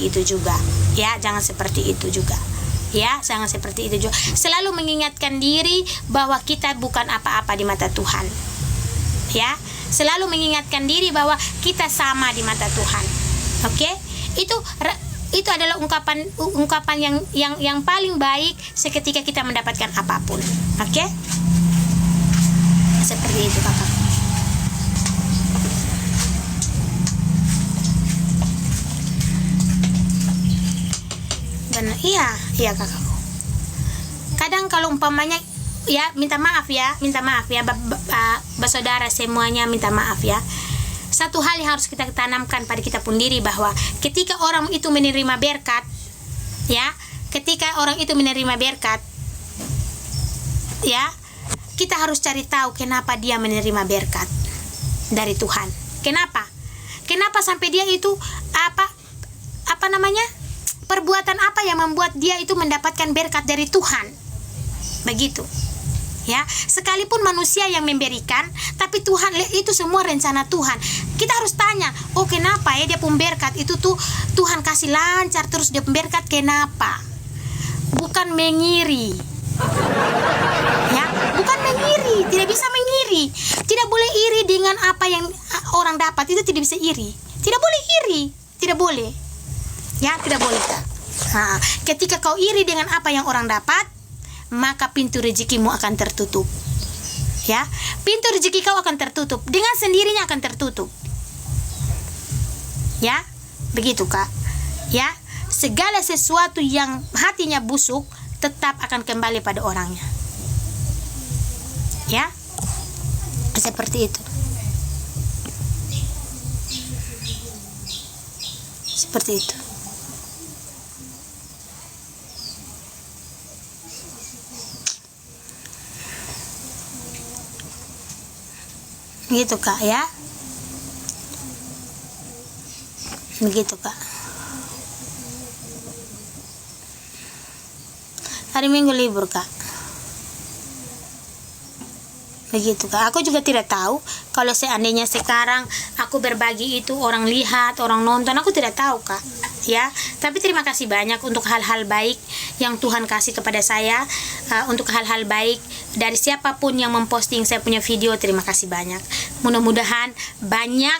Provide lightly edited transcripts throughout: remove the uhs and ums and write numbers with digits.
seperti itu juga. Ya, jangan seperti itu juga. Ya, jangan seperti itu juga. Selalu mengingatkan diri bahwa kita bukan apa-apa di mata Tuhan. Ya, selalu mengingatkan diri bahwa kita sama di mata Tuhan. Oke? Itu adalah ungkapan yang paling baik seketika kita mendapatkan apapun. Oke? Seperti itu, Kakak. Benar, iya kakakku. Kadang kalau umpamanya ya, minta maaf ya saudara semuanya, minta maaf ya. Satu hal yang harus kita tanamkan pada kita pun diri, bahwa ketika orang itu menerima berkat, ya, ketika orang itu menerima berkat, ya, kita harus cari tahu kenapa dia menerima berkat dari Tuhan. Kenapa sampai dia itu apa namanya? Perbuatan apa yang membuat dia itu mendapatkan berkat dari Tuhan? Begitu. Ya, sekalipun manusia yang memberikan, tapi Tuhan, itu semua rencana Tuhan. Kita harus tanya, oh kenapa ya dia berkat itu tuh Tuhan kasih lancar terus dia berkat, kenapa? Bukan mengiri. Ya, bukan mengiri, tidak bisa mengiri. Tidak boleh iri dengan apa yang orang dapat, itu tidak bisa iri. Tidak boleh iri, tidak boleh. Ya, tidak boleh. Nah, ketika kau iri dengan apa yang orang dapat, maka pintu rezekimu akan tertutup. Ya, pintu rezeki kau akan tertutup, dengan sendirinya akan tertutup. Ya, begitu Kak. Ya, segala sesuatu yang hatinya busuk tetap akan kembali pada orangnya. Ya, seperti itu. Seperti itu. Begitu Kak ya. Begitu Kak. Hari Minggu libur Kak. Begitu Kak. Aku juga tidak tahu kalau seandainya sekarang aku berbagi itu orang lihat, orang nonton, aku tidak tahu Kak. Ya, tapi terima kasih banyak untuk hal-hal baik yang Tuhan kasih kepada saya, untuk hal-hal baik dari siapapun yang memposting saya punya video. Terima kasih banyak. Mudah-mudahan banyak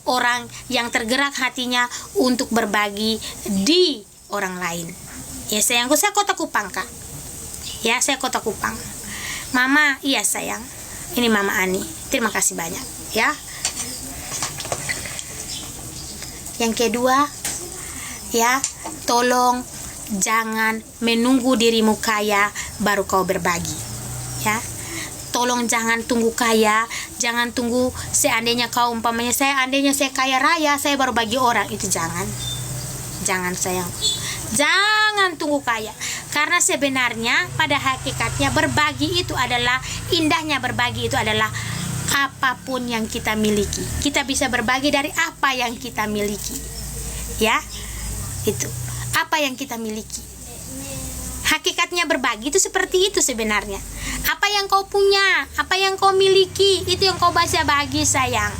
orang yang tergerak hatinya untuk berbagi di orang lain. Ya sayangku, saya Kota Kupang Kak. Ya, saya Kota Kupang. Mama, iya sayang. Ini Mama Ani. Terima kasih banyak ya. Yang kedua, ya, tolong jangan menunggu dirimu kaya baru kau berbagi. Ya, tolong jangan tunggu kaya, jangan tunggu seandainya kau umpamanya seandainya saya kaya raya saya baru bagi orang, itu jangan sayang, jangan tunggu kaya. Karena sebenarnya pada hakikatnya berbagi itu adalah, indahnya berbagi itu adalah apapun yang kita miliki, kita bisa berbagi dari apa yang kita miliki. Ya, itu apa yang kita miliki. Hakikatnya berbagi itu seperti itu sebenarnya. Apa yang kau punya, apa yang kau miliki, itu yang kau bisa bagi sayang.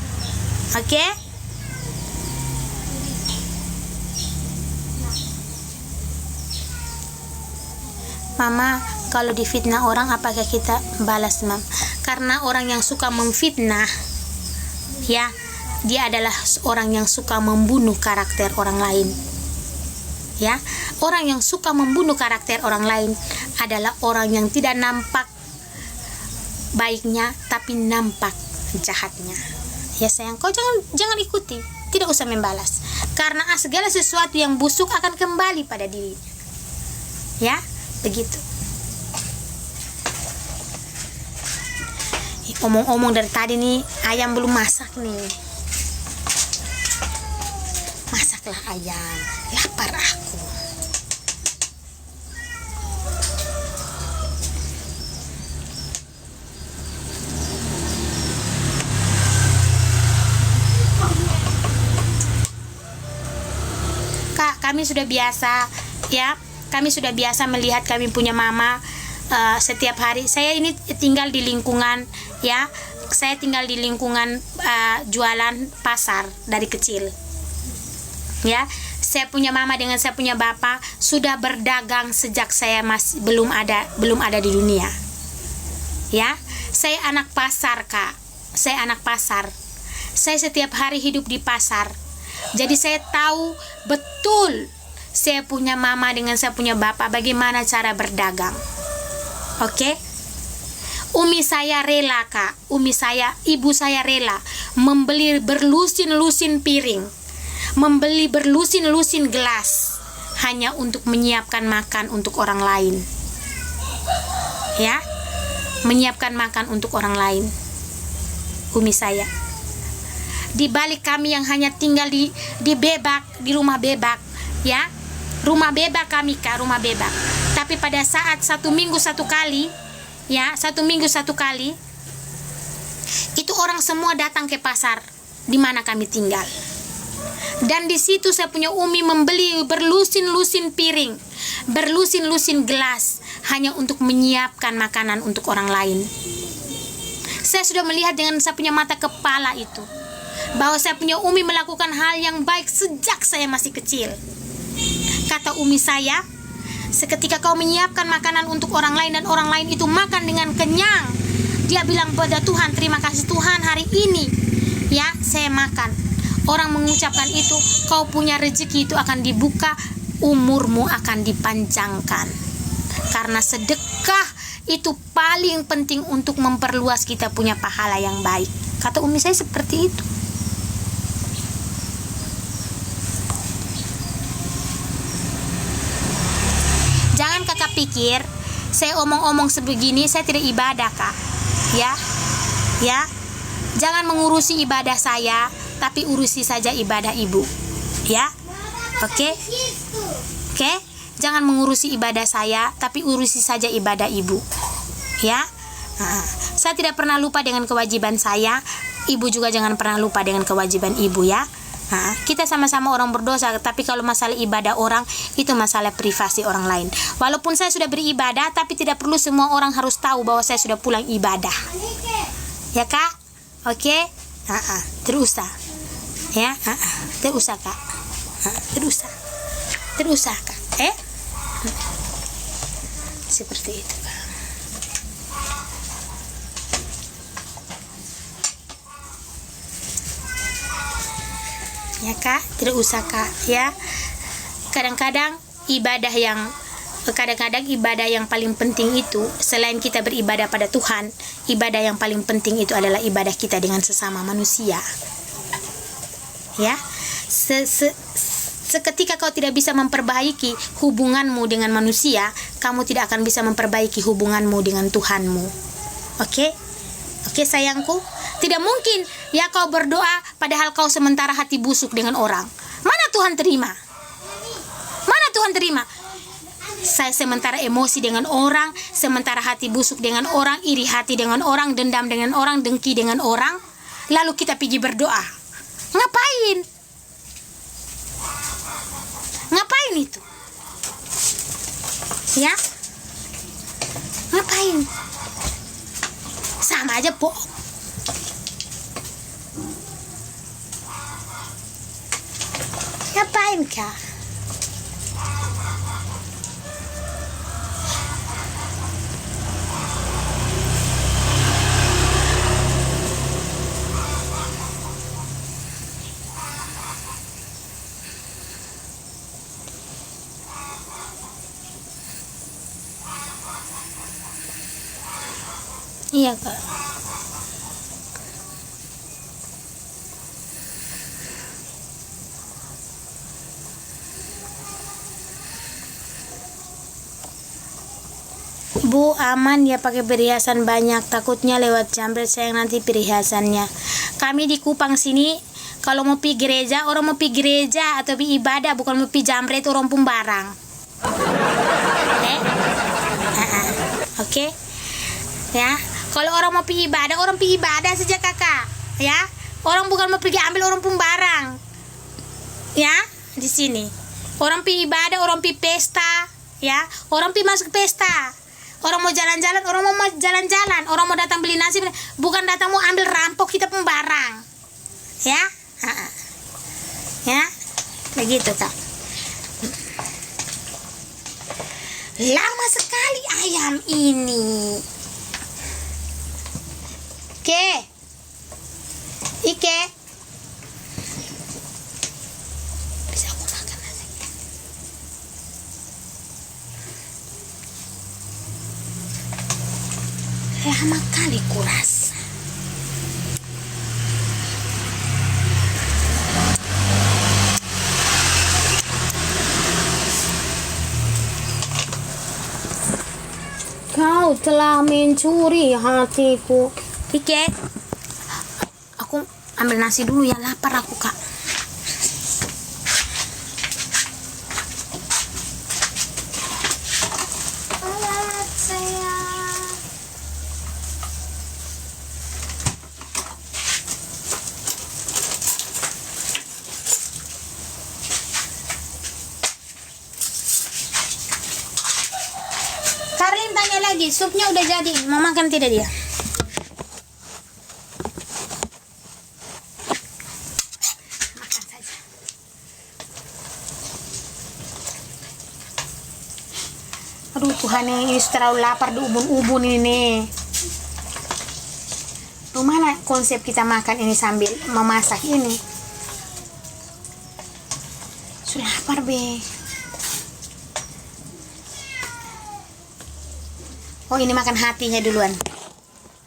Oke? Mama, kalau difitnah orang apakah kita balas, Mam? Karena orang yang suka memfitnah, ya, dia adalah orang yang suka membunuh karakter orang lain. Ya, orang yang suka membunuh karakter orang lain adalah orang yang tidak nampak baiknya tapi nampak jahatnya. Ya sayang, kau jangan ikuti, tidak usah membalas. Karena segala sesuatu yang busuk akan kembali pada dirinya. Ya, begitu. Omong-omong dari tadi nih, ayam belum masak nih. Masaklah ayam, lapar aku. Kak, kami sudah biasa, ya, kami sudah biasa melihat kami punya mama setiap hari. Saya ini tinggal di lingkungan, ya, saya tinggal di lingkungan jualan pasar dari kecil. Ya, saya punya mama dengan saya punya bapak sudah berdagang sejak saya masih belum ada di dunia. Ya, saya anak pasar, Kak. Saya anak pasar. Saya setiap hari hidup di pasar. Jadi saya tahu betul saya punya mama dengan saya punya bapak bagaimana cara berdagang. Oke? Umi saya rela, Kak. Ibu saya rela membeli berlusin-lusin piring, membeli berlusin-lusin gelas hanya untuk menyiapkan makan untuk orang lain. Ya, menyiapkan makan untuk orang lain. Umi saya. Di balik kami yang hanya tinggal di bebak, di rumah bebak, ya. Rumah bebak kami, Kak, rumah bebak. Tapi pada saat 1 minggu 1 kali, ya, 1 minggu 1 kali, itu orang semua datang ke pasar di mana kami tinggal. Dan di situ saya punya umi membeli berlusin-lusin piring, berlusin-lusin gelas hanya untuk menyiapkan makanan untuk orang lain. Saya sudah melihat dengan saya punya mata kepala itu bahwa saya punya umi melakukan hal yang baik sejak saya masih kecil. Kata umi saya, seketika kau menyiapkan makanan untuk orang lain dan orang lain itu makan dengan kenyang, dia bilang pada Tuhan, terima kasih Tuhan hari ini, ya, saya makan. Orang mengucapkan itu, kau punya rezeki itu akan dibuka, umurmu akan dipanjangkan. Karena sedekah itu paling penting untuk memperluas kita punya pahala yang baik. Kata umi saya seperti itu. Jangan kakak pikir saya omong-omong sebegini saya tidak ibadah, Kak. Ya. Jangan mengurusi ibadah saya, tapi urusi saja ibadah ibu. Ya. Oke? Jangan mengurusi ibadah saya, tapi urusi saja ibadah ibu. Ya. Saya tidak pernah lupa dengan kewajiban saya. Ibu juga jangan pernah lupa dengan kewajiban ibu, ya. Kita sama-sama orang berdosa, tapi kalau masalah ibadah orang itu masalah privasi orang lain. Walaupun saya sudah beribadah, tapi tidak perlu semua orang harus tahu bahwa saya sudah pulang ibadah. Ya, Kak? Oke? Terusah. Ya, terusah, Kak. Terusah, Kak. Seperti itu, Kak. Ya, Kak, tidak usah, Kak, ya. Kadang-kadang ibadah yang paling penting itu selain kita beribadah pada Tuhan, ibadah yang paling penting itu adalah ibadah kita dengan sesama manusia. Ya. Seketika kau tidak bisa memperbaiki hubunganmu dengan manusia, kamu tidak akan bisa memperbaiki hubunganmu dengan Tuhanmu. Oke, sayangku. Tidak mungkin ya kau berdoa padahal kau sementara hati busuk dengan orang. Mana Tuhan terima? Mana Tuhan terima? Saya sementara emosi dengan orang, sementara hati busuk dengan orang, iri hati dengan orang, dendam dengan orang, dengki dengan orang. Lalu kita pergi berdoa. Ngapain? Ngapain itu? Ya? Ngapain? Sama aja, Po. Ngapain, Kak? Iya, Kak. Bu, aman ya pakai perhiasan banyak, takutnya lewat jambret sayang nanti perhiasannya. Kami di Kupang sini kalau mau pergi gereja, orang mau pergi gereja atau pergi ibadah, bukan mau pergi jambret orang pun barang. Oke? Ya, kalau orang mau pergi ibadah, orang pergi ibadah saja, Kakak. Ya, orang bukan mau pergi ambil orang pun barang. Ya, di sini. Orang pergi ibadah, orang pergi pesta, ya. Orang pergi masuk pesta. Orang mau jalan-jalan, orang mau jalan-jalan, orang mau datang beli nasi, bukan datang mau ambil rampok kita pembarang. Ya? Ya? Begitu, Kak. Lama sekali ayam ini. Ike. Bisa aku makan nasi. Lama kali kurasa. Kau telah mencuri hatiku. Ike, aku ambil nasi dulu ya, lapar aku kak. Karin tanya lagi, supnya udah jadi, mau makan tidak dia? Makan saja. Aduh Tuhan, ini terlalu lapar di ubun-ubun ini. Mana konsep kita makan ini sambil memasak ini? Sudah lapar be. Oh ini makan hatinya duluan.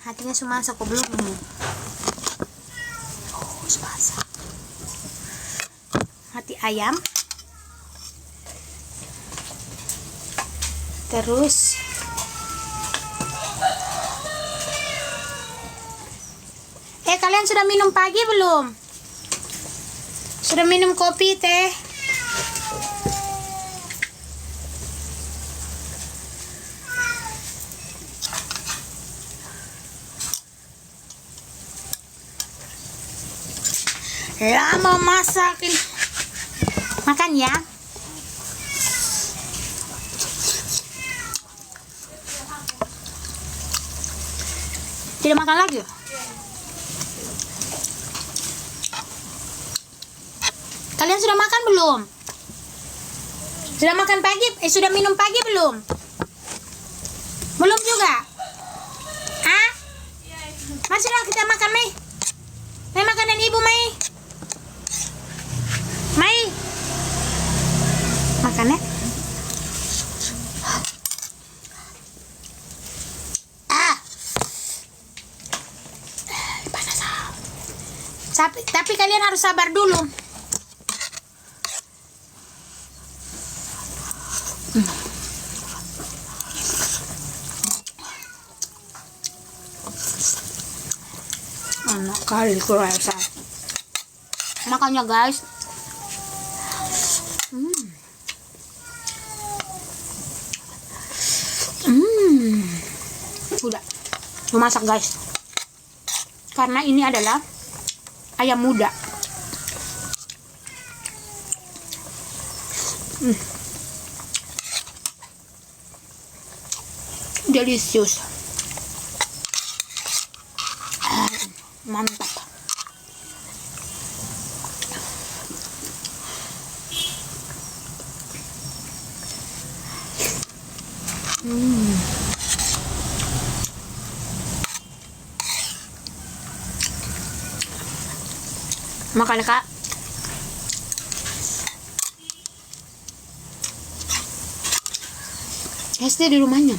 Hatinya semua masak kok belum ini. Oh masak. Hati ayam. Terus kalian sudah minum pagi belum? Sudah minum kopi, teh? Lama masak ini. Makan ya. Tidak makan lagi? Kalian sudah makan belum? Sudah makan pagi? Sudah minum pagi belum? Belum juga? Ah? Masih lah kita makan, Mei. Mei makanan ibu, Mei. Mei. Makan ya. Panas. Tapi kalian harus sabar dulu. Enak kali kurasa. Makanya guys. Udah memasak guys. Karena ini adalah ayam muda. Delicious. Mantap. Makan kak. SD di rumahnya.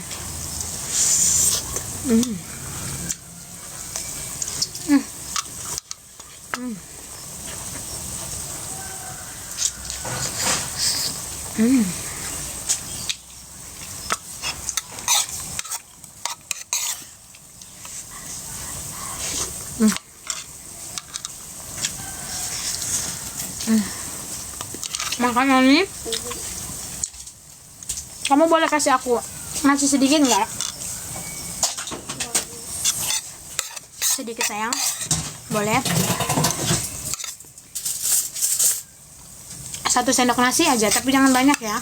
Makanan ini kamu boleh kasih aku nasi sedikit nggak? Sedikit sayang, boleh? 1 sendok nasi aja, tapi jangan banyak ya.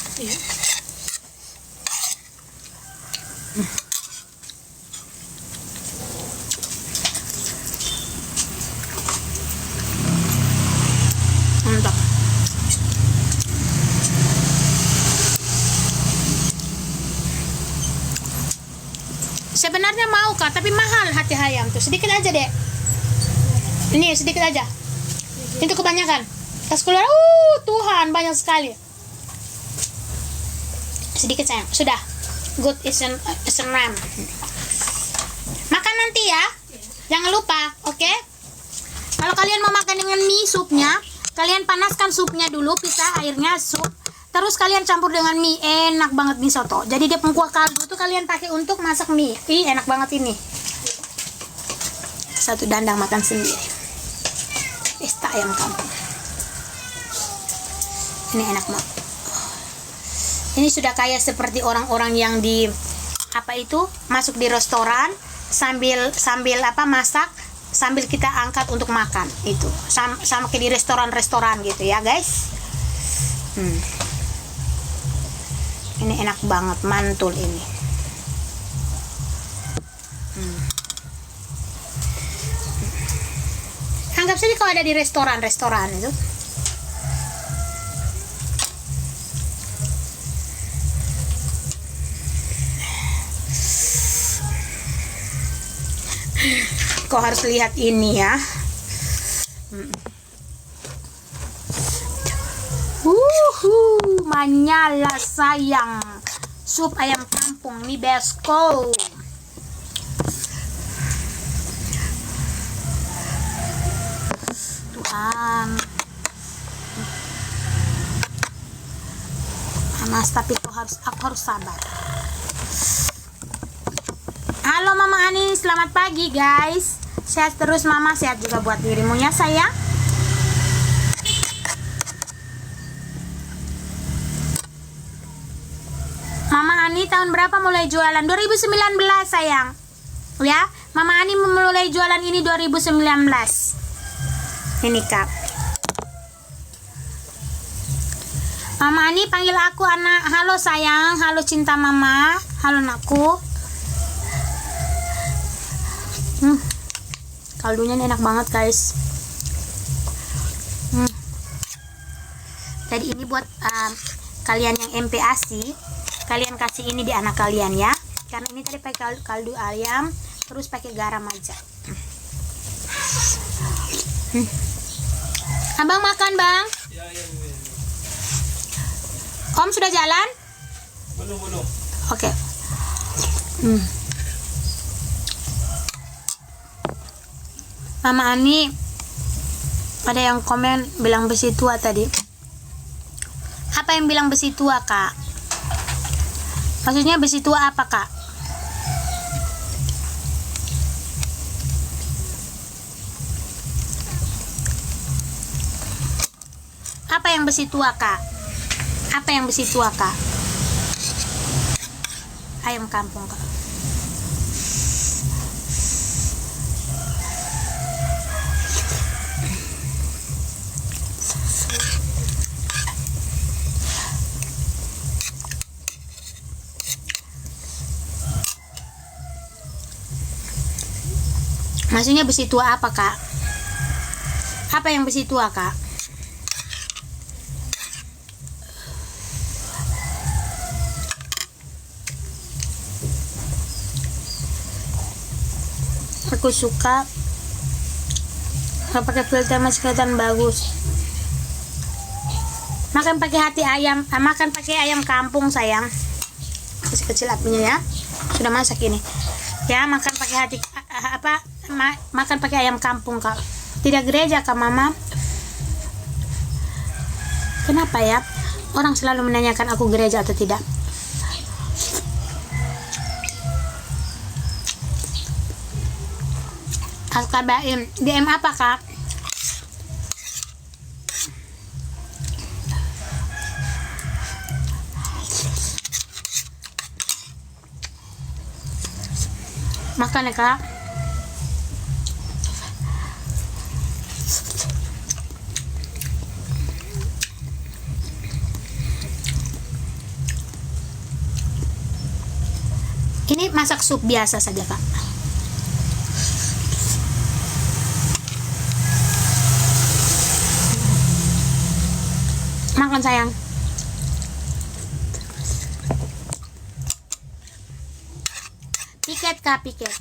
Mantap. Sebenarnya mau Kak, tapi mahal hati ayam tuh. Sedikit aja deh. Ini sedikit aja. Itu kebanyakan. Kas keluar, Tuhan, banyak sekali. Sedikit sayang. Sudah. Good is an ram. Makan nanti ya. Jangan lupa, oke? Kalau kalian mau makan dengan mie supnya, kalian panaskan supnya dulu, pisah airnya sup. Terus kalian campur dengan mie, enak banget mie soto. Jadi dia kuah kaldu tuh kalian pakai untuk masak mie. Ih, enak banget ini. Satu dandang makan sendiri. Pesta ayam kampung. Ini enak banget. Ini sudah kayak seperti orang-orang yang di apa itu masuk di restoran sambil masak sambil kita angkat untuk makan itu. Sama kayak di restoran gitu ya, guys. Ini enak banget, mantul ini. Anggap saja kalau ada di restoran itu. Kau harus lihat ini ya. Menyala sayang. Sup ayam kampung mie besko. Tuhan. Panas tapi aku harus sabar. Halo Mama Ani, selamat pagi guys. Sehat terus Mama, sehat juga buat dirimu ya sayang. Mama Ani tahun berapa mulai jualan? 2019 sayang. Ya, Mama Ani mulai jualan ini 2019. Ini Kak. Mama Ani panggil aku anak. Halo sayang, halo cinta Mama, halo anakku. Kaldunya ini enak banget guys. Jadi ini buat kalian yang MPASI, kalian kasih ini di anak kalian ya, karena ini tadi pakai kaldu ayam terus pakai garam aja. Abang makan bang? Ya. Om sudah jalan? Belum. Oke. Mama Ani, ada yang komen bilang besi tua tadi. Apa yang bilang besi tua Kak? Maksudnya besi tua apa Kak? Apa yang besi tua Kak? Apa yang besi tua Kak? Ayam kampung Kak. Maksudnya besi tua apa Kak? Apa yang besi tua Kak? Aku suka pakai filter masih kelihatan bagus. Makan pakai hati ayam, makan pakai ayam kampung sayang. Kecil-kecil apinya ya. Sudah masak ini. Ya, makan pakai hati makan pakai ayam kampung Kak. Tidak gereja Kak Mama. Kenapa ya? Orang selalu menanyakan aku gereja atau tidak. Kabarin DM apa Kak? Makan ya Kak. Ini masak sup biasa saja Kak. Makan sayang. Tiket piket kak, piket.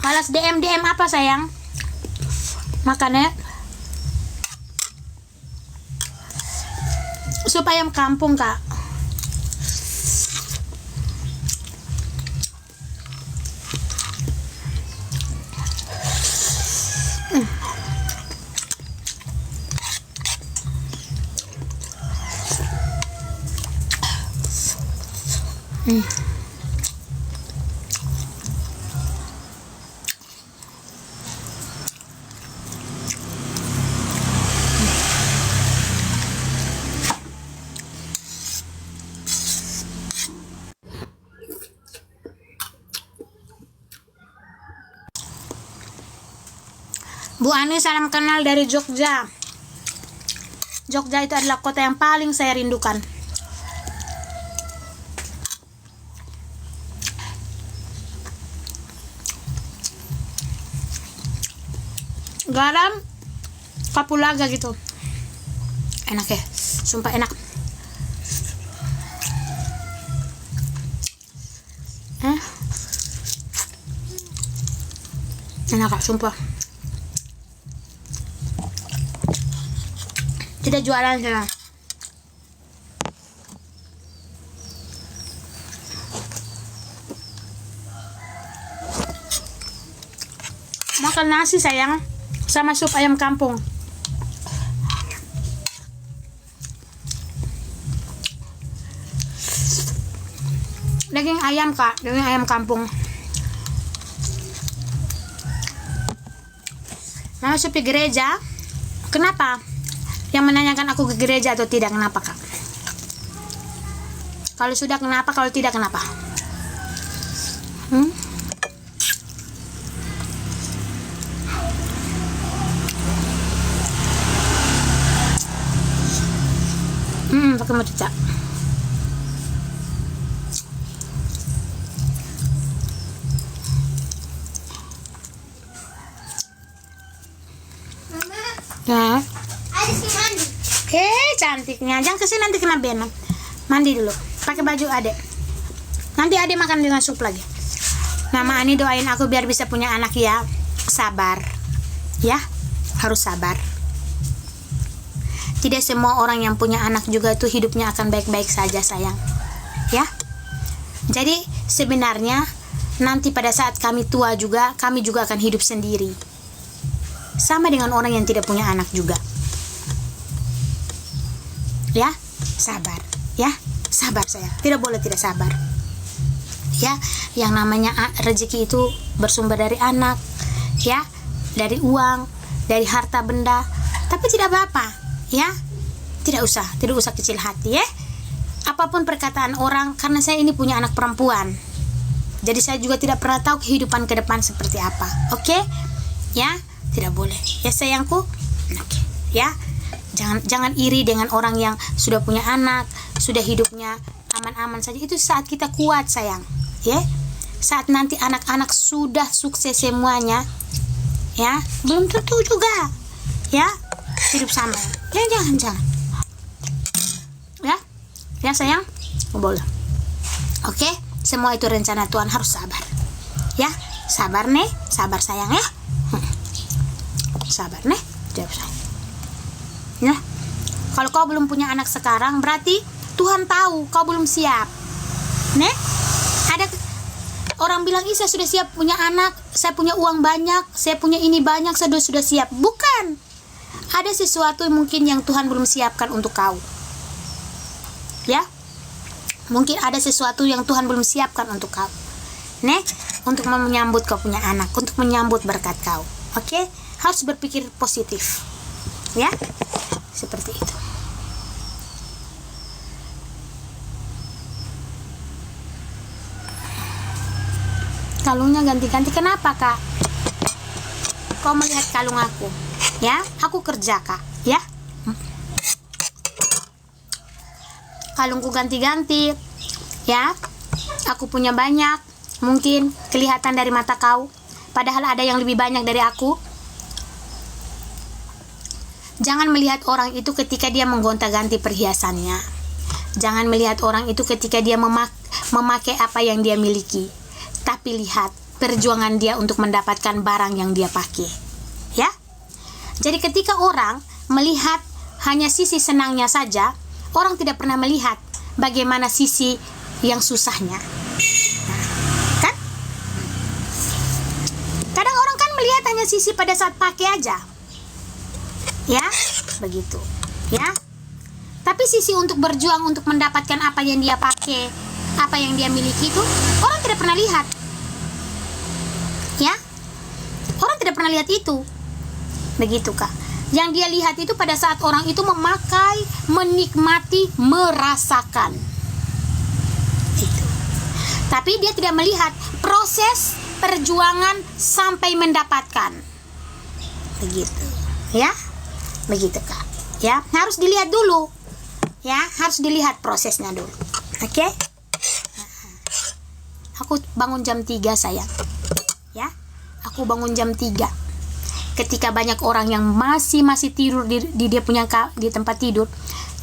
Malas DM apa sayang? Makannya sup ayam kampung kak. Bu Ani, salam kenal dari Jogja. Jogja itu adalah kota yang paling saya rindukan. Garam kapulaga gitu. Enak ya, sumpah enak. Enak kak, sumpah. Tidak jualan saya. Makan nasi sayang, sama sup ayam kampung. Daging ayam kak, daging ayam kampung. Masuk ke gereja. Kenapa? Yang menanyakan aku ke gereja atau tidak, kenapa kak? Kalau sudah kenapa, kalau tidak kenapa? Pakai merica. Nah, cantiknya. Jangan kesini nanti kena benom. Mandi dulu. Pakai baju adek. Nanti adek makan dengan sup lagi. Mama Ani doain aku biar bisa punya anak ya. Sabar. Ya, harus sabar. Tidak semua orang yang punya anak juga tuh hidupnya akan baik-baik saja sayang. Ya. Jadi sebenarnya nanti pada saat kami tua juga, kami juga akan hidup sendiri. Sama dengan orang yang tidak punya anak juga. Ya, sabar. Ya, sabar sayang. Tidak boleh tidak sabar. Ya, yang namanya rezeki itu bersumber dari anak, ya, dari uang, dari harta benda. Tapi tidak apa-apa. Ya, tidak usah kecil hati ya. Apapun perkataan orang, karena saya ini punya anak perempuan, jadi saya juga tidak pernah tahu kehidupan ke depan seperti apa. Oke? Ya, tidak boleh. Ya sayangku. Oke. Ya, jangan iri dengan orang yang sudah punya anak, sudah hidupnya aman-aman saja. Itu saat kita kuat sayang. Ya, saat nanti anak-anak sudah sukses semuanya, ya, belum tentu juga. Ya, hidup sama. Ya, jangan. Ya sayang, boleh. Oke, semua itu rencana Tuhan, harus sabar. Ya, sabar nih, sabar sayang ya. Sabar nih, jawab sayang. Ya, kalau kau belum punya anak sekarang, berarti Tuhan tahu kau belum siap. Nih, ada orang bilang, saya sudah siap punya anak, saya punya uang banyak, saya punya ini banyak, saya sudah siap. Bukan. Ada sesuatu mungkin yang Tuhan belum siapkan untuk kau. Ya, mungkin ada sesuatu yang Tuhan belum siapkan untuk kau. Nih, untuk menyambut kau punya anak, untuk menyambut berkat kau. Oke, harus berpikir positif. Ya, seperti itu. Kalungnya ganti-ganti. Kenapa kak? Kau melihat kalung aku? Ya, aku kerja kak. Ya, kalungku ganti-ganti. Ya, aku punya banyak. Mungkin kelihatan dari mata kau, padahal ada yang lebih banyak dari aku. Jangan melihat orang itu ketika dia menggonta-ganti perhiasannya. Jangan melihat orang itu ketika dia memakai apa yang dia miliki, tapi lihat perjuangan dia untuk mendapatkan barang yang dia pakai. Ya. Jadi ketika orang melihat hanya sisi senangnya saja, orang tidak pernah melihat bagaimana sisi yang susahnya. Kan? Kadang orang kan melihat hanya sisi pada saat pakai aja. Ya, begitu. Ya. Tapi sisi untuk berjuang untuk mendapatkan apa yang dia pakai, apa yang dia miliki itu orang tidak pernah lihat. Ya. Orang tidak pernah lihat itu. Begitu, Kak. Yang dia lihat itu pada saat orang itu memakai, menikmati, merasakan. Itu. Tapi dia tidak melihat proses perjuangan sampai mendapatkan. Begitu. Ya. Begitu, Kak. Ya, harus dilihat dulu. Ya, harus dilihat prosesnya dulu. Oke? Aku bangun jam 3, sayang. Ya. Aku bangun jam 3. Ketika banyak orang yang masih tidur di dia punya di tempat tidur.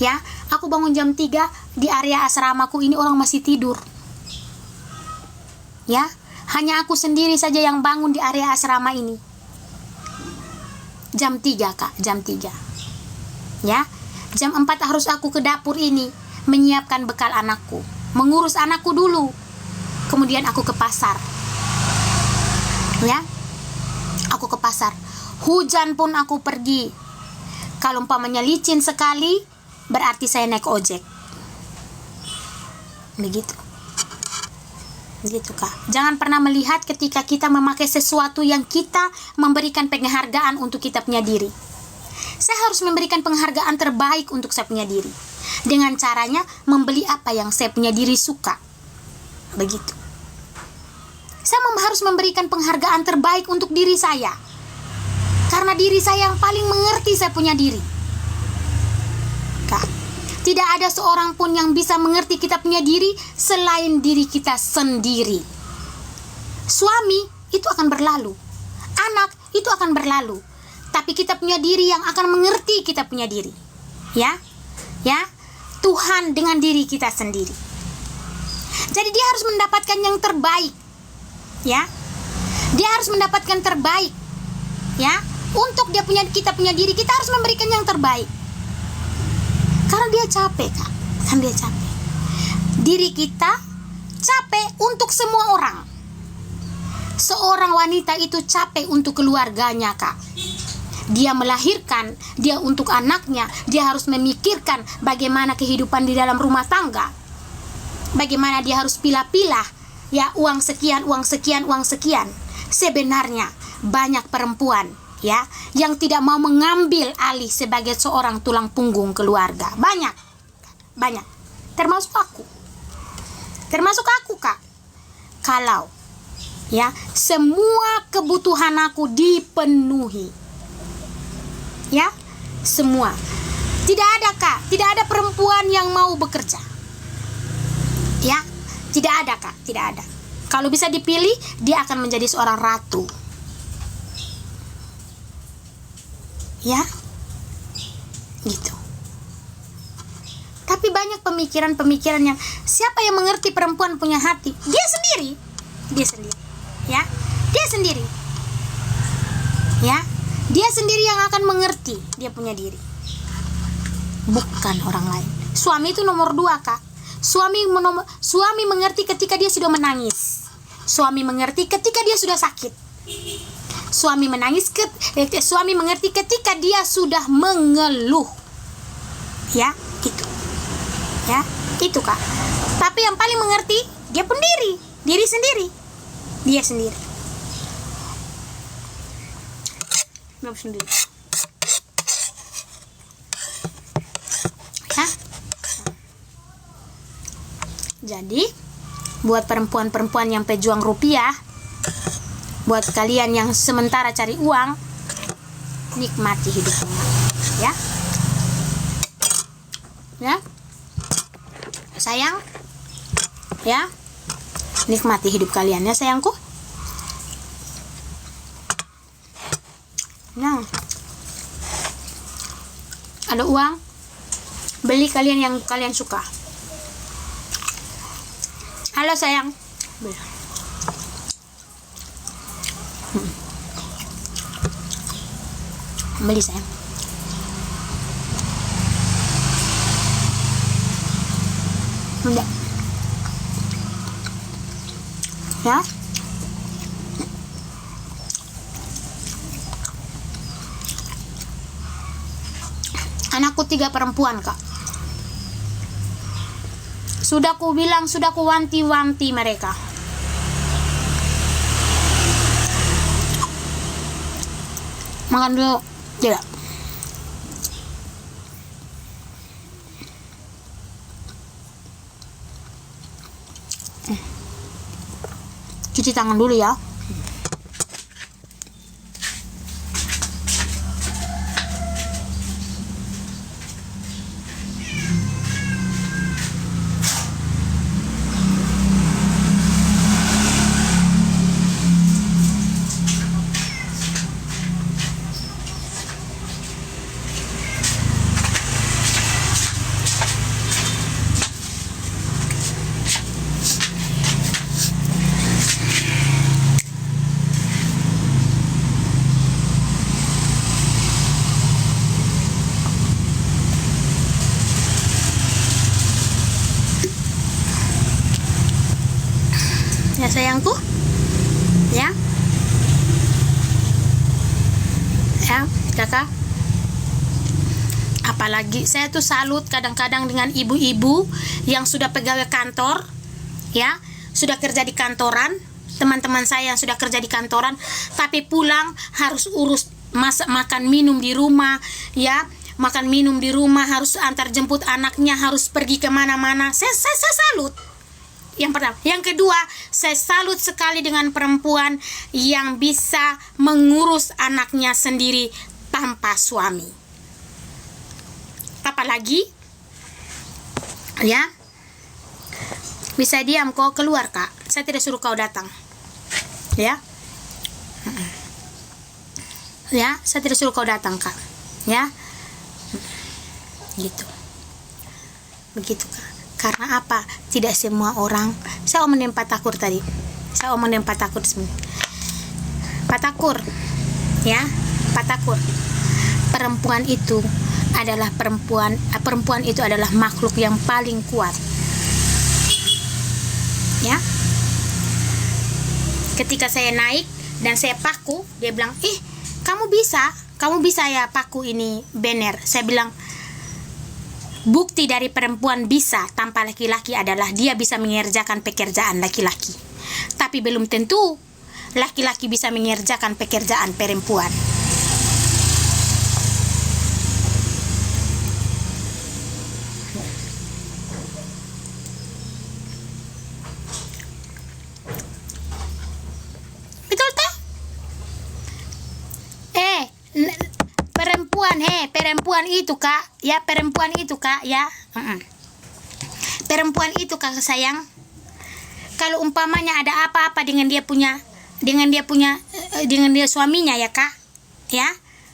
Ya, aku bangun jam 3, di area asramaku ini orang masih tidur. Ya, hanya aku sendiri saja yang bangun di area asrama ini. Jam 3, Kak, jam 3. Ya, jam 4 harus aku ke dapur ini menyiapkan bekal anakku, mengurus anakku dulu. Kemudian aku ke pasar. Ya. Aku ke pasar. Hujan pun aku pergi. Kalau umpamanya licin sekali, berarti saya naik ojek. Begitu. Begitu, Kak. Jangan pernah melihat ketika kita memakai sesuatu yang kita memberikan penghargaan untuk kita punya diri. Saya harus memberikan penghargaan terbaik untuk saya punya diri. Dengan caranya membeli apa yang saya punya diri suka. Begitu. Saya harus memberikan penghargaan terbaik untuk diri saya. Karena diri saya yang paling mengerti saya punya diri. Kak, tidak ada seorang pun yang bisa mengerti kita punya diri selain diri kita sendiri. Suami itu akan berlalu. Anak itu akan berlalu. Tapi kita punya diri yang akan mengerti kita punya diri. Ya. Ya. Tuhan dengan diri kita sendiri. Jadi dia harus mendapatkan yang terbaik. Ya. Dia harus mendapatkan terbaik. Ya. Untuk kita punya diri, kita harus memberikan yang terbaik. Karena dia capek, Kak. Kan dia capek. Diri kita capek untuk semua orang. Seorang wanita itu capek untuk keluarganya, Kak. Dia melahirkan, dia untuk anaknya, dia harus memikirkan bagaimana kehidupan di dalam rumah tangga. Bagaimana dia harus pilah-pilah, ya, uang sekian, uang sekian, uang sekian. Sebenarnya banyak perempuan, ya, yang tidak mau mengambil alih sebagai seorang tulang punggung keluarga. Banyak. Termasuk aku. Kak. Kalau, ya, semua kebutuhan aku dipenuhi. Ya, semua. Tidak ada, Kak. Tidak ada perempuan yang mau bekerja. Ya, tidak ada, Kak. Tidak ada. Kalau bisa dipilih, dia akan menjadi seorang ratu. Ya, gitu. Tapi banyak pemikiran-pemikiran yang siapa yang mengerti perempuan punya hati? Dia sendiri. Ya, dia sendiri. Ya. Dia sendiri yang akan mengerti dia punya diri. Bukan orang lain. Suami itu nomor 2, Kak. Suami mengerti ketika dia sudah menangis. Suami mengerti ketika dia sudah sakit. Suami mengerti ketika dia sudah mengeluh. Ya, gitu. Ya, itu, Kak. Tapi yang paling mengerti dia pun diri sendiri. Dia sendiri. Sendiri. Ya. Jadi buat perempuan-perempuan yang pejuang rupiah, buat kalian yang sementara cari uang, nikmati hidupnya, ya. Ya. Sayang, ya. Nikmati hidup kalian, ya, sayangku. Nah, ada uang, beli kalian yang kalian suka. Halo sayang. Beli sayang. Enggak. Ya. Anakku 3 perempuan, Kak. Sudah ku bilang, sudah ku wanti-wanti mereka. Makan dulu. Tidak. Cuci tangan dulu ya. Ya sayangku, ya kakak. Apalagi saya tuh salut kadang-kadang dengan ibu-ibu yang sudah pegawai kantor, ya, sudah kerja di kantoran. Teman-teman saya yang sudah kerja di kantoran tapi pulang harus urus masak, makan, minum di rumah, ya, makan minum di rumah, harus antar jemput anaknya, harus pergi kemana-mana. Saya salut. Yang pertama. Yang kedua, saya salut sekali dengan perempuan yang bisa mengurus anaknya sendiri tanpa suami. Apalagi, ya, bisa diam kau keluar, Kak. Saya tidak suruh kau datang. Ya. Ya, saya tidak suruh kau datang, Kak. Ya. Gitu. Begitu, Kak. Karena apa? Tidak semua orang. Saya omongin patakur tadi. Saya omongin patakur sebenarnya. Patakur, ya, patakur. Perempuan itu adalah perempuan itu adalah makhluk yang paling kuat. Ya. Ketika saya naik dan saya paku, dia bilang, kamu bisa ya paku ini bener. Saya bilang, bukti dari perempuan bisa tanpa laki-laki adalah dia bisa mengerjakan pekerjaan laki-laki. Tapi belum tentu laki-laki bisa mengerjakan pekerjaan perempuan. Betul tak? Perempuan itu, Kak, ya, perempuan itu, Kak, ya. Perempuan itu, Kak, sayang. Kalau umpamanya ada apa-apa dengan dia suaminya, ya, Kak, ya,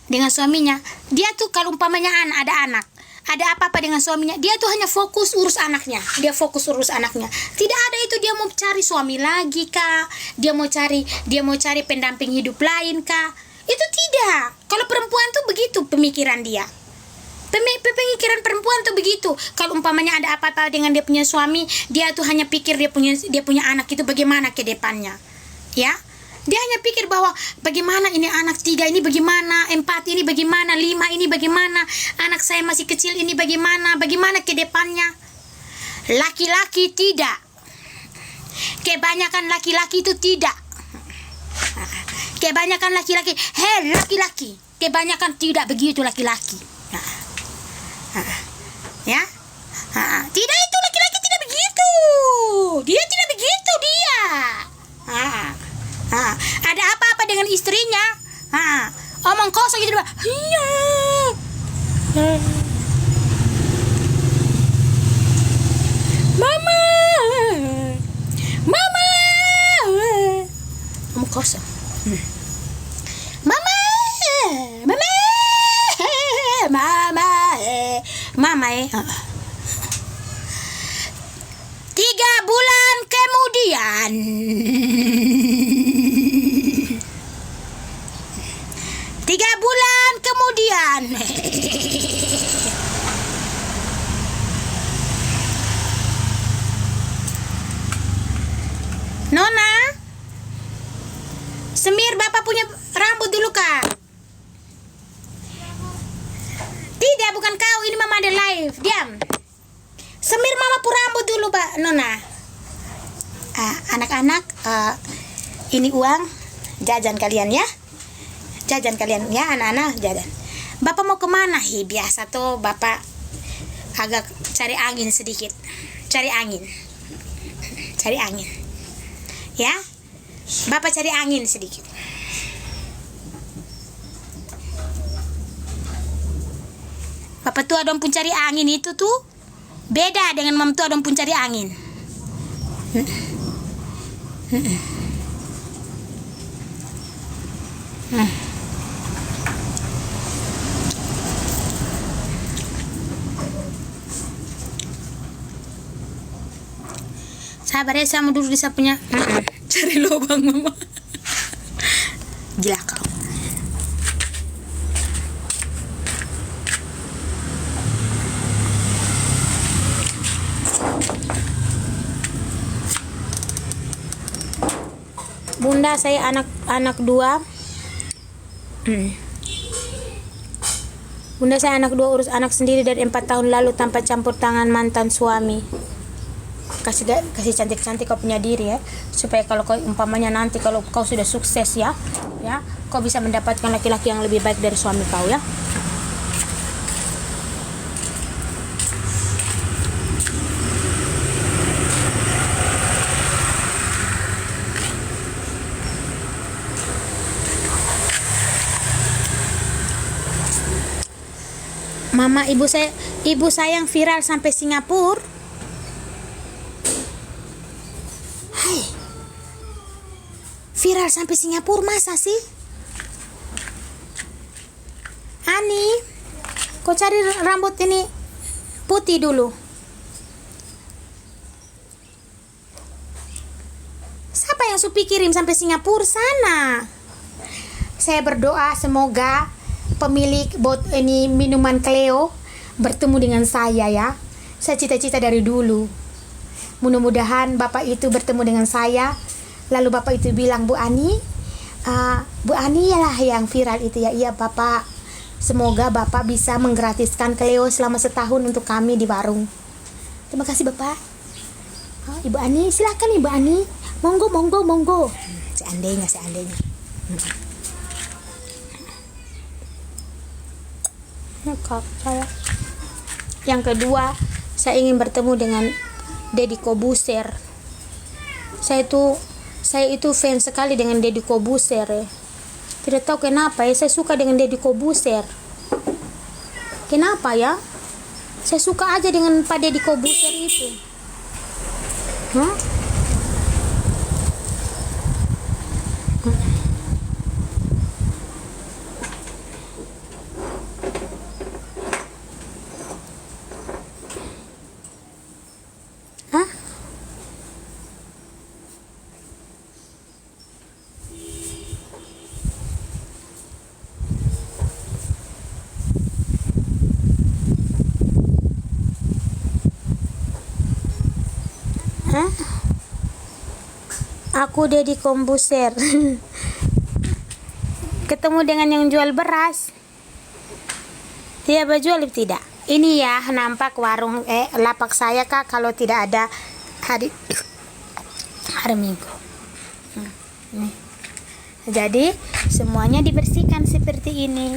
dengan suaminya, dia tuh kalau umpamanya ada anak, ada apa-apa dengan suaminya, dia tuh hanya fokus urus anaknya. Tidak ada itu dia mau cari suami lagi, Kak. Dia mau cari pendamping hidup lain, Kak. Itu tidak. Kalau perempuan tuh begitu pemikiran dia. Pemikiran perempuan tuh begitu. Kalau umpamanya ada apa-apa dengan dia punya suami, dia tuh hanya pikir dia punya anak itu bagaimana ke depannya. Ya. Dia hanya pikir bahwa bagaimana ini anak 3 ini bagaimana, 4 ini bagaimana, 5 ini bagaimana, anak saya masih kecil ini bagaimana ke depannya. Laki-laki tidak. Kebanyakan laki-laki itu tidak. Kebanyakan laki-laki, kebanyakan tidak begitu laki-laki. Ya, tidak, itu laki-laki tidak begitu. Dia tidak begitu dia. Ada apa-apa dengan istrinya, omong kosong gitu. Mama, omong kosong. Mama 3 bulan kemudian, 3 bulan kemudian, Nona, semir bapak punya rambut dulu kak. Tidak, bukan kau, ini mama ada live. Diam. Semir mama pu rambut dulu pak Nona. Anak-anak, ini uang jajan kalian ya. Jajan kalian ya anak-anak, jajan. Bapak mau kemana? Biasa tuh bapak agak cari angin sedikit. Cari angin. Ya, bapak cari angin sedikit. Bapak tua dong pun cari angin itu tuh beda dengan mam tua dong pun cari angin. Sabar ya, saya mau duduk di sapunya. Cari lubang mama. Gila kau. Bunda, saya anak 2. Bunda, saya anak 2, urus anak sendiri dari 4 tahun lalu tanpa campur tangan mantan suami. Kasih cantik-cantik kau punya diri ya, supaya kalau kau umpamanya nanti kalau kau sudah sukses ya, kau bisa mendapatkan laki-laki yang lebih baik dari suami kau ya. Mama, ibu saya yang viral sampai Singapura. Hai. Viral sampai Singapura masa sih? Ani, kau cari rambut ini putih dulu. Siapa yang Supi kirim sampai Singapura sana? Saya berdoa semoga pemilik ini minuman Cleo bertemu dengan saya ya. Saya cita-cita dari dulu. Mudah-mudahan bapak itu bertemu dengan saya. Lalu bapak itu bilang, Bu Ani lah yang viral itu ya. Iya bapak, semoga bapak bisa menggratiskan Cleo selama setahun untuk kami di warung. Terima kasih bapak. Ibu Ani, silakan Ibu Ani, monggo. Seandainya. Yang kedua, saya ingin bertemu dengan Deddy Kobuser. Saya itu fans sekali dengan Deddy Kobuser ya. Tidak tahu kenapa ya, saya suka dengan Deddy Kobuser. Kenapa ya? Saya suka aja dengan Pak Deddy Kobuser itu. Aku Deddy Kobuser. Ketemu dengan yang jual beras. Dia berjual tidak? Ini ya nampak warung lapak saya kak kalau tidak ada hari Minggu. Jadi semuanya dibersihkan seperti ini.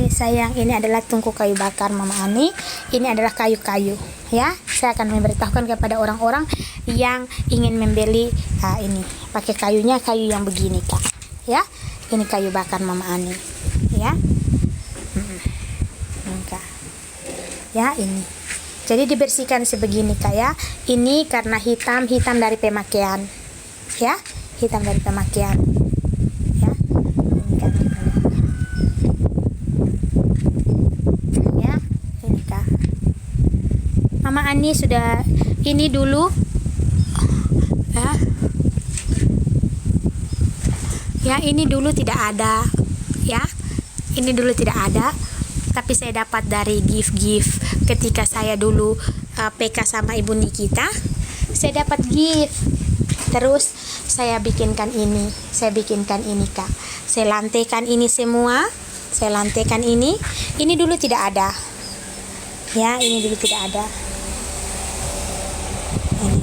Sayang. Ini adalah tungku kayu bakar Mama Ani. Ini adalah kayu-kayu ya. Saya akan memberitahukan kepada orang-orang yang ingin membeli ini pakai kayu yang begini kak ya. Ini kayu bakar Mama Ani ya. Ya ini. Jadi dibersihkan sebegini kak ya. Ini karena hitam dari pemakaian ya. Hitam dari pemakaian ya. Ini kan ya. Ini kak. Mama Ani sudah ini dulu Ya, ini dulu tidak ada, ya. Ini dulu tidak ada, tapi saya dapat dari gift ketika saya dulu PK sama Ibu Nikita. Saya dapat gift. Terus saya bikinkan ini Kak. Saya lantaikan ini semua. Saya lantaikan ini. Ini dulu tidak ada. Ya, ini dulu tidak ada. Ini.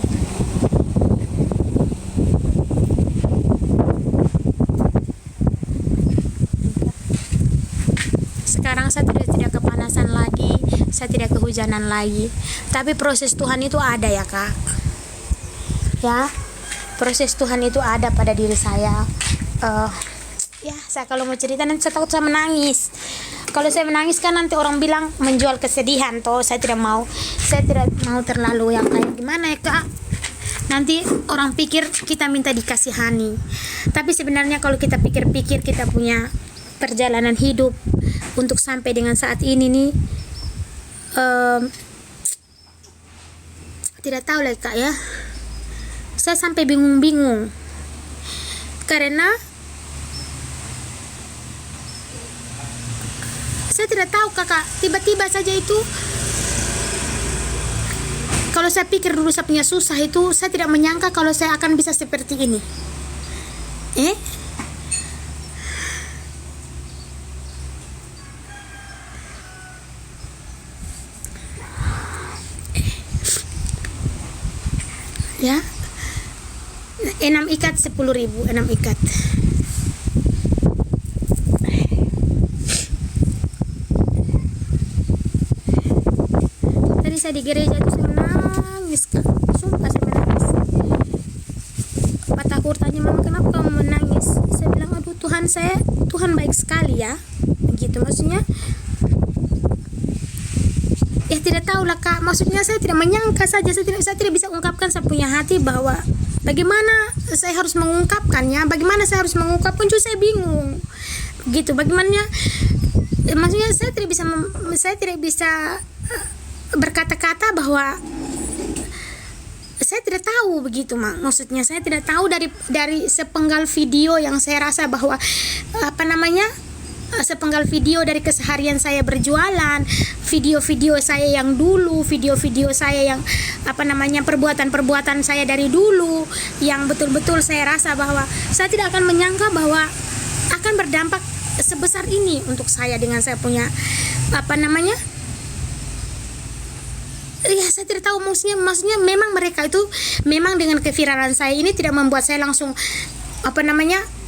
Sekarang saya tidak kepanasan lagi, saya tidak kehujanan lagi. Tapi proses Tuhan itu ada ya Kak. Ya, proses Tuhan itu ada pada diri saya. Ya, saya kalau mau cerita nanti saya takut saya menangis. Kalau saya menangis kan nanti orang bilang menjual kesedihan toh. Saya tidak mau terlalu yang kayak gimana ya Kak. Nanti orang pikir kita minta dikasihani. Tapi sebenarnya kalau kita pikir-pikir, kita punya perjalanan hidup untuk sampai dengan saat ini nih, tidak tahu lah Kak ya. Saya sampai bingung-bingung karena saya tidak tahu Kakak, tiba-tiba saja itu, kalau saya pikir dulu saya punya susah itu, saya tidak menyangka kalau saya akan bisa seperti ini. Ya, 6 ikat 10.000, 6 ikat. Tadi saya di gereja itu saya menangis Kak, sumpah saya menangis. Pak Takur tanya, mama kenapa kamu menangis? Saya bilang, aduh Tuhan baik sekali ya, begitu maksudnya. Ya tidak tahu lah Kak, maksudnya saya tidak menyangka saja, saya tidak bisa ungkapkan saya punya hati bahwa bagaimana saya harus mengungkapkannya, bagaimana saya harus mengungkapkan, justru saya bingung gitu, bagaimana maksudnya saya tidak bisa berkata-kata bahwa saya tidak tahu begitu maksudnya. Saya tidak tahu dari sepenggal video yang saya rasa bahwa sepenggal video dari keseharian saya berjualan, video-video saya yang dulu, video-video saya yang perbuatan-perbuatan saya dari dulu, yang betul-betul saya rasa bahwa saya tidak akan menyangka bahwa akan berdampak sebesar ini untuk saya dengan saya punya ya saya tidak tahu maksudnya memang mereka itu memang dengan keviralan saya ini tidak membuat saya langsung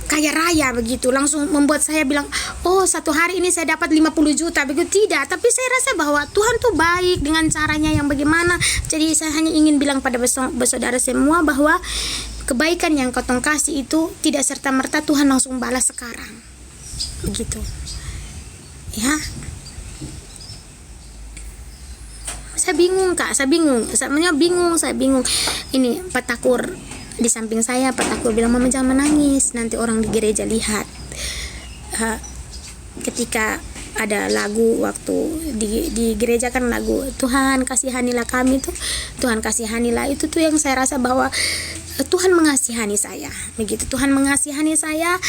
kaya raya begitu, langsung membuat saya bilang, oh satu hari ini saya dapat 50 juta begitu, tidak. Tapi saya rasa bahwa Tuhan tuh baik dengan caranya yang bagaimana. Jadi saya hanya ingin bilang pada bersaudara semua bahwa kebaikan yang kau kasih itu tidak serta-merta Tuhan langsung balas sekarang begitu ya. Saya bingung Kak, saya bingung. Ini Pak Takur di samping saya, Pak Takur bilang, mama jangan menangis, nanti orang di gereja lihat. Ketika ada lagu waktu di gereja kan lagu Tuhan kasihanilah kami tuh, Tuhan kasihanilah, itu tuh yang saya rasa bahwa Tuhan mengasihani saya begitu. Tuhan mengasihani saya,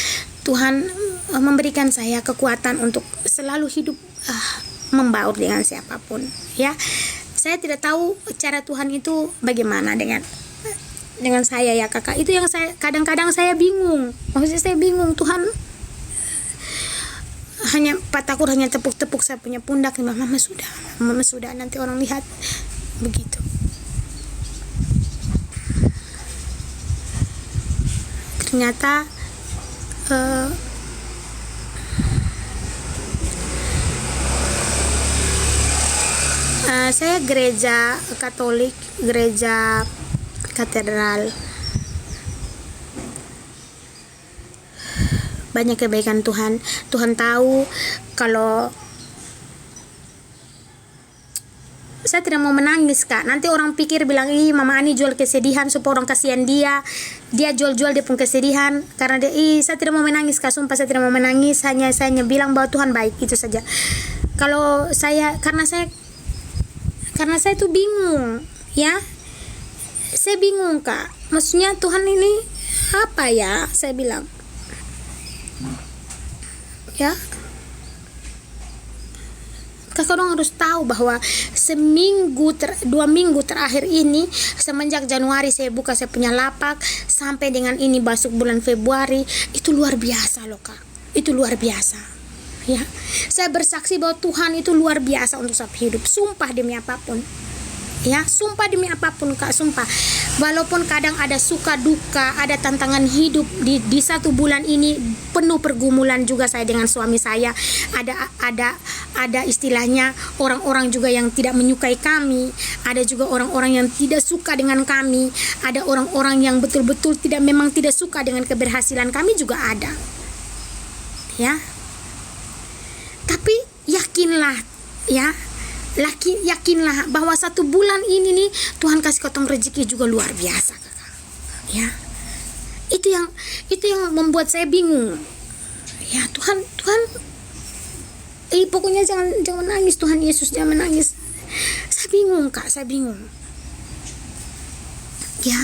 Tuhan memberikan saya kekuatan untuk selalu hidup membaur dengan siapapun ya. Saya tidak tahu cara Tuhan itu bagaimana dengan saya ya Kakak. Itu yang saya kadang-kadang saya bingung. Maksudnya saya bingung, Tuhan hanya Pak Takur hanya tepuk-tepuk saya punya pundak, mama sudah nanti orang lihat begitu. Ternyata saya gereja Katolik, gereja katedral, banyak kebaikan Tuhan. Tuhan tahu kalau saya tidak mau menangis Kak. Nanti orang pikir bilang, ih Mama Ani jual kesedihan supaya orang kasihan dia jual dia pun kesedihan karena dia. Saya tidak mau menangis Kak, sumpah saya tidak mau menangis. Hanya saya bilang bahwa Tuhan baik, itu saja. Kalau saya karena saya tuh bingung ya, saya bingung Kak, maksudnya Tuhan ini apa ya, saya bilang ya. Kakak dong harus tahu bahwa 2 minggu terakhir ini, semenjak Januari saya buka saya punya lapak sampai dengan ini masuk bulan Februari, itu luar biasa loh Kak. Itu luar biasa. Ya. Saya bersaksi bahwa Tuhan itu luar biasa untuk saya hidup. Sumpah demi apapun. Ya, sumpah demi apapun Kak, sumpah. Walaupun kadang ada suka duka, ada tantangan hidup di 1 bulan ini penuh pergumulan juga saya dengan suami saya. Ada istilahnya orang-orang juga yang tidak menyukai kami, ada juga orang-orang yang tidak suka dengan kami, ada orang-orang yang betul-betul memang tidak suka dengan keberhasilan kami juga ada. Ya. Tapi yakinlah ya. Yakinlah bahwa 1 bulan ini nih Tuhan kasih kotong rezeki juga luar biasa Kakak. Ya. Itu yang membuat saya bingung. Ya, Tuhan pokoknya jangan menangis Tuhan Yesus, jangan menangis. Saya bingung Kak, saya bingung. Ya.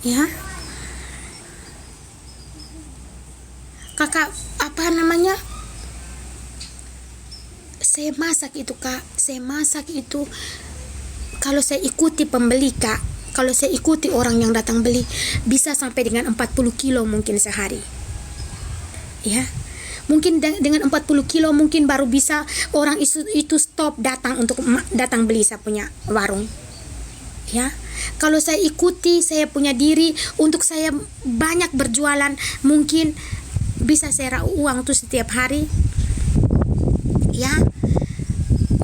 Ya. Kakak, saya masak itu Kak, kalau saya ikuti pembeli Kak, kalau saya ikuti orang yang datang beli, bisa sampai dengan 40 kilo mungkin sehari. Ya, mungkin dengan 40 kilo mungkin baru bisa orang itu stop datang untuk datang beli saya punya warung. Ya, kalau saya ikuti, saya punya diri untuk saya banyak berjualan, mungkin bisa saya raup uang tuh setiap hari. Ya,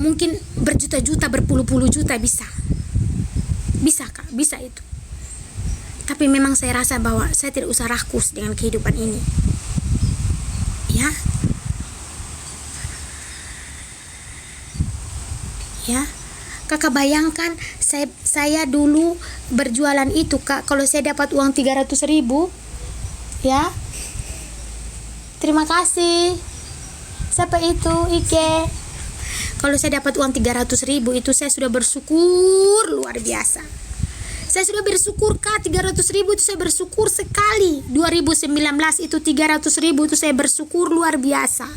mungkin berjuta-juta, berpuluh-puluh juta bisa Kak, bisa itu. Tapi memang saya rasa bahwa saya tidak usah rakus dengan kehidupan ini. Ya. Ya. Kakak bayangkan saya dulu berjualan itu Kak, kalau saya dapat uang 300.000, ya. Terima kasih. Siapa itu? Ike. Kalau saya dapat uang 300.000 itu saya sudah bersyukur luar biasa. Saya sudah bersyukur Kak, 300.000 itu saya bersyukur sekali. 2019 itu 300.000 itu saya bersyukur luar biasa.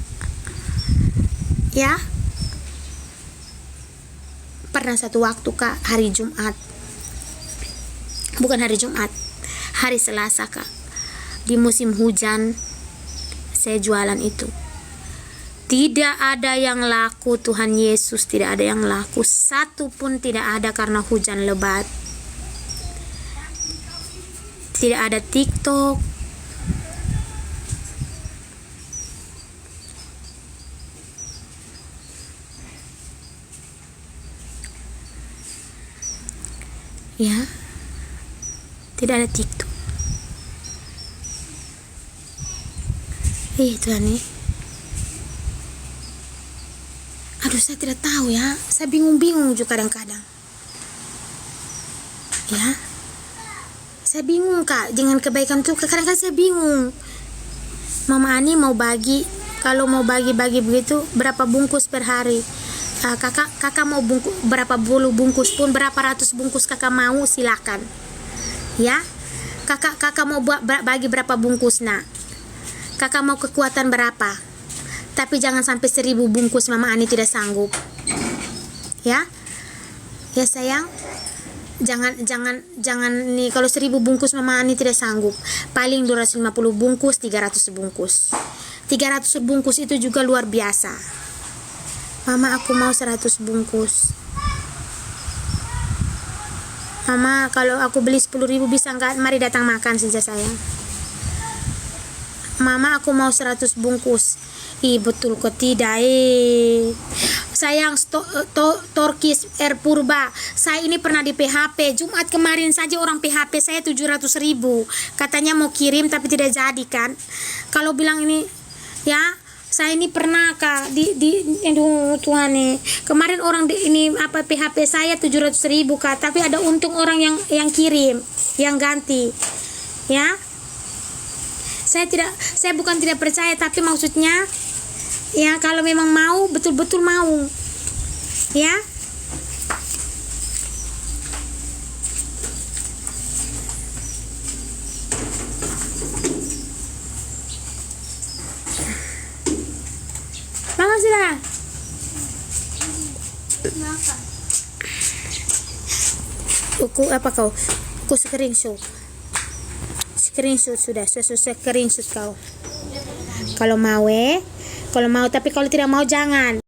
Ya. Pernah satu waktu Kak, hari Jumat. Bukan hari Jumat, hari Selasa Kak. Di musim hujan saya jualan itu. Tidak ada yang laku Tuhan Yesus, tidak ada yang laku. 1 pun tidak ada karena hujan lebat. Tidak ada TikTok. Ya. Tidak ada TikTok. Tuhan nih. Aduh, saya tidak tahu ya. Saya bingung-bingung juga kadang-kadang. Ya. Saya bingung Kak dengan kebaikan itu. Kadang-kadang saya bingung. Mama Ani mau bagi, kalau mau bagi-bagi begitu berapa bungkus per hari? Kakak mau berapa puluh bungkus pun, berapa ratus bungkus kakak mau, silakan. Ya. Kakak mau bagi berapa bungkus nak? Kakak mau kekuatan berapa? Tapi jangan sampai 1000 bungkus, Mama Ani tidak sanggup. Ya. Ya sayang. Jangan nih, kalau 1000 bungkus Mama Ani tidak sanggup. Paling 250 bungkus, 300 bungkus. 300 bungkus itu juga luar biasa. Mama, aku mau 100 bungkus. Mama, kalau aku beli 10.000 bisa enggak? Mari datang makan saja sayang. Mama, aku mau 100 bungkus. Betul kok tidak sayang. Torkis Air Purba, saya ini pernah di PHP Jumat kemarin saja, orang PHP saya 700.000, katanya mau kirim tapi tidak jadi kan. Kalau bilang ini ya, saya ini pernah Kak aduh Tuhan nih, kemarin orang PHP saya 700.000 Kak, tapi ada untung orang yang kirim, yang ganti ya. Saya bukan tidak percaya, tapi maksudnya ya kalau memang mau, betul-betul mau ya. lah. Aku apa kau? Aku screenshot. Screenshot sudah screenshot kau. Kalau mau tapi kalau tidak mau jangan.